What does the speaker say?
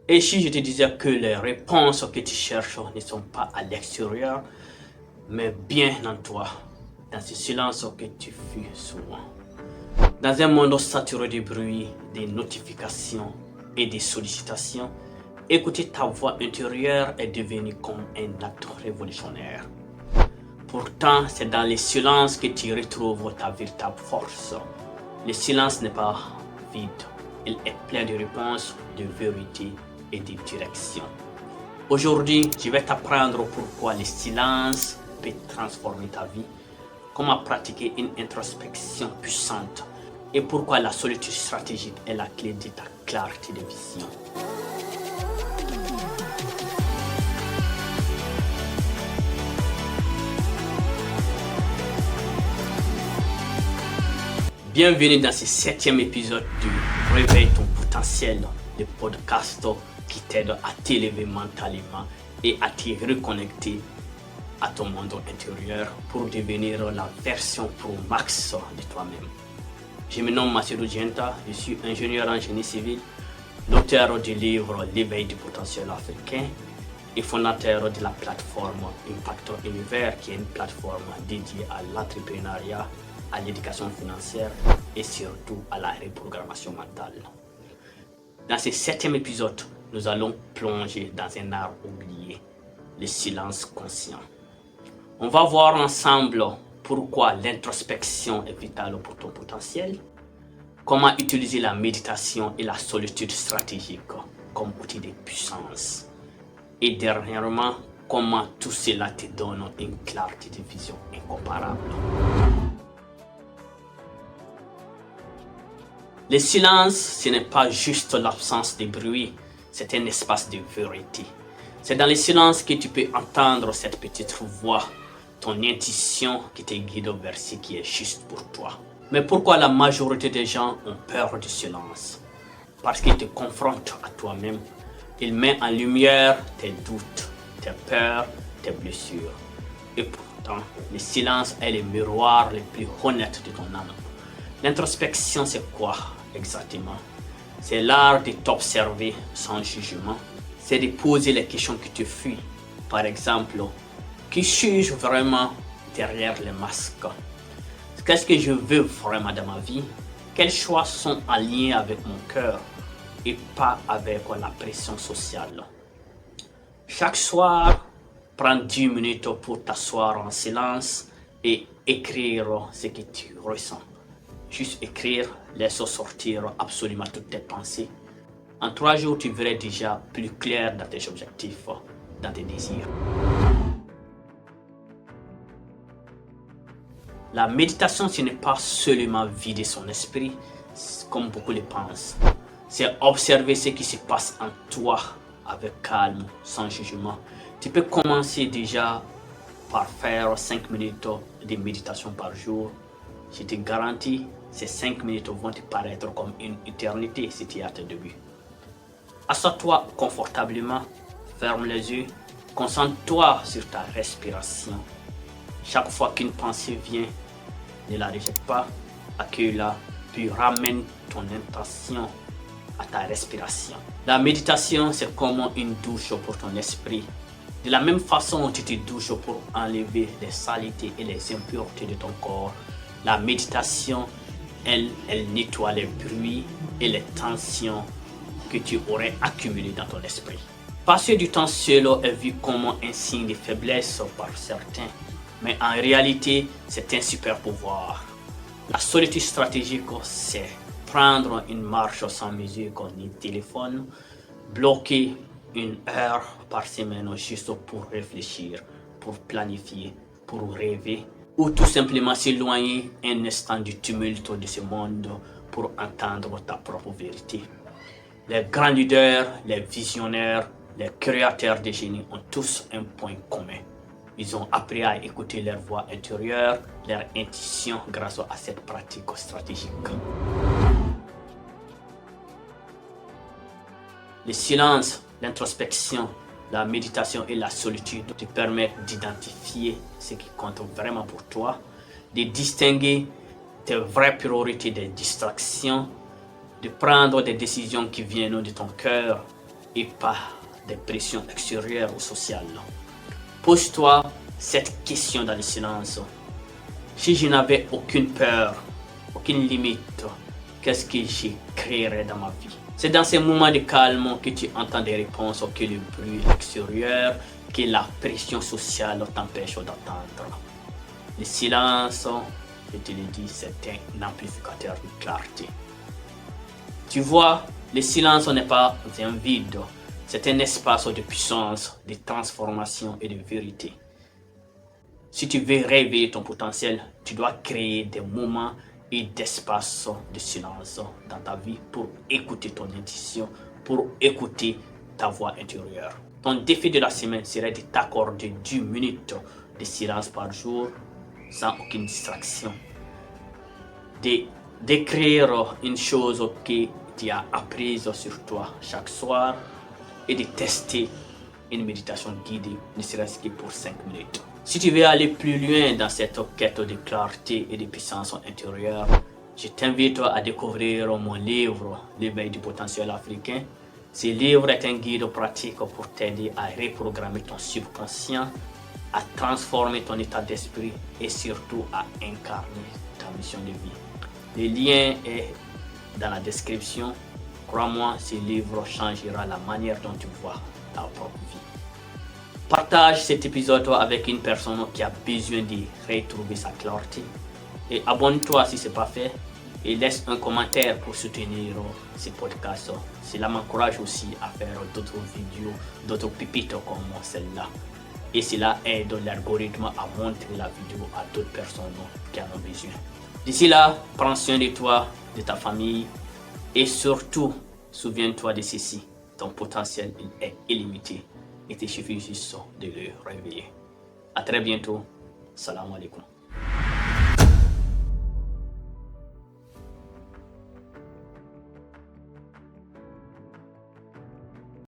Et si je te disais que les réponses que tu cherches ne sont pas à l'extérieur, mais bien en toi, dans ce silence que tu fuis souvent. Dans un monde saturé de bruit, des notifications et des sollicitations, écouter ta voix intérieure est devenu comme un acte révolutionnaire. Pourtant, c'est dans les silences que tu retrouves ta véritable force. Le silence n'est pas vide, il est plein de réponses, de vérité et de direction. Aujourd'hui, je vais t'apprendre pourquoi le silence peut transformer ta vie, comment pratiquer une introspection puissante et pourquoi la solitude stratégique est la clé de ta clarté de vision. Bienvenue dans ce 7e épisode du Réveille ton potentiel, le podcast qui t'aide à t'élever mentalement et à te reconnecter à ton monde intérieur pour devenir la version pro max de toi-même. Je me nomme Massirou Dienta, je suis ingénieur en génie civil, l'auteur du livre L'éveil du potentiel africain et fondateur de la plateforme Impact Univers, qui est une plateforme dédiée à l'entrepreneuriat, à l'éducation financière et surtout à la reprogrammation mentale. Dans ce 7e épisode, nous allons plonger dans un art oublié, le silence conscient. On va voir ensemble pourquoi l'introspection est vitale pour ton potentiel, comment utiliser la méditation et la solitude stratégique comme outil de puissance, et dernièrement, comment tout cela te donne une clarté de vision incomparable. Le silence, ce n'est pas juste l'absence de bruit, c'est un espace de vérité. C'est dans le silence que tu peux entendre cette petite voix, ton intuition qui te guide vers ce qui est juste pour toi. Mais pourquoi la majorité des gens ont peur du silence? Parce qu'il te confronte à toi-même. Il met en lumière tes doutes, tes peurs, tes blessures. Et pourtant, le silence est le miroir le plus honnête de ton âme. L'introspection, c'est quoi exactement? C'est l'art de t'observer sans jugement. C'est de poser les questions qui te fuient. Par exemple, qui suis-je vraiment derrière les masques? Qu'est-ce que je veux vraiment dans ma vie? Quels choix sont en lien avec mon cœur et pas avec la pression sociale? Chaque soir, prends 10 minutes pour t'asseoir en silence et écrire ce que tu ressens. Juste écrire, laisse sortir absolument toutes tes pensées. En 3 jours, tu verras déjà plus clair dans tes objectifs, dans tes désirs. La méditation, ce n'est pas seulement vider son esprit, comme beaucoup le pensent. C'est observer ce qui se passe en toi avec calme, sans jugement. Tu peux commencer déjà par faire 5 minutes de méditation par jour. Je te garantis, ces 5 minutes vont te paraître comme une éternité si tu es à tes débuts. Assois-toi confortablement, ferme les yeux, concentre-toi sur ta respiration. Chaque fois qu'une pensée vient, ne la rejette pas, accueille-la, puis ramène ton intention à ta respiration. La méditation, c'est comme une douche pour ton esprit. De la même façon, tu te douches pour enlever les saletés et les impuretés de ton corps. La méditation, elle nettoie les bruits et les tensions que tu aurais accumulées dans ton esprit. Passer du temps seul est vu comme un signe de faiblesse par certains, mais en réalité, c'est un super pouvoir. La solitude stratégique, c'est prendre une marche sans musique ni téléphone, bloquer 1 heure par semaine juste pour réfléchir, pour planifier, pour rêver, ou tout simplement s'éloigner un instant du tumulte de ce monde pour entendre ta propre vérité. Les grands leaders, les visionnaires, les créateurs de génie ont tous un point commun. Ils ont appris à écouter leur voix intérieure, leur intuition grâce à cette pratique stratégique. Le silence, l'introspection, la méditation et la solitude te permettent d'identifier ce qui compte vraiment pour toi, de distinguer tes vraies priorités des distractions, de prendre des décisions qui viennent de ton cœur et pas des pressions extérieures ou sociales. Pose-toi cette question dans le silence. Si je n'avais aucune peur, aucune limite, qu'est-ce que je créerais dans ma vie? C'est dans ces moments de calme que tu entends des réponses que le bruit extérieur, que la pression sociale t'empêche d'entendre. Le silence, je te le dis, c'est un amplificateur de clarté. Tu vois, le silence n'est pas un vide, c'est un espace de puissance, de transformation et de vérité. Si tu veux réveiller ton potentiel, tu dois créer des moments et d'espace de silence dans ta vie pour écouter ton intuition, pour écouter ta voix intérieure. Ton défi de la semaine serait de t'accorder 10 minutes de silence par jour sans aucune distraction. D'écrire une chose que tu as apprise sur toi chaque soir et de tester une méditation guidée, ne serait-ce que pour 5 minutes. Si tu veux aller plus loin dans cette quête de clarté et de puissance intérieure, je t'invite à découvrir mon livre, L'éveil du potentiel africain. Ce livre est un guide pratique pour t'aider à reprogrammer ton subconscient, à transformer ton état d'esprit et surtout à incarner ta mission de vie. Le lien est dans la description. Crois-moi, ce livre changera la manière dont tu vois ta propre vie. Partage cet épisode avec une personne qui a besoin de retrouver sa clarté. Et abonne-toi si ce n'est pas fait. Et laisse un commentaire pour soutenir ce podcast. Cela m'encourage aussi à faire d'autres vidéos, d'autres pépites comme celle-là. Et cela aide l'algorithme à montrer la vidéo à d'autres personnes qui en ont besoin. D'ici là, prends soin de toi, de ta famille. Et surtout, souviens-toi de ceci. Ton potentiel est illimité. Il te suffit juste de le réveiller. À très bientôt. Salam alaikum.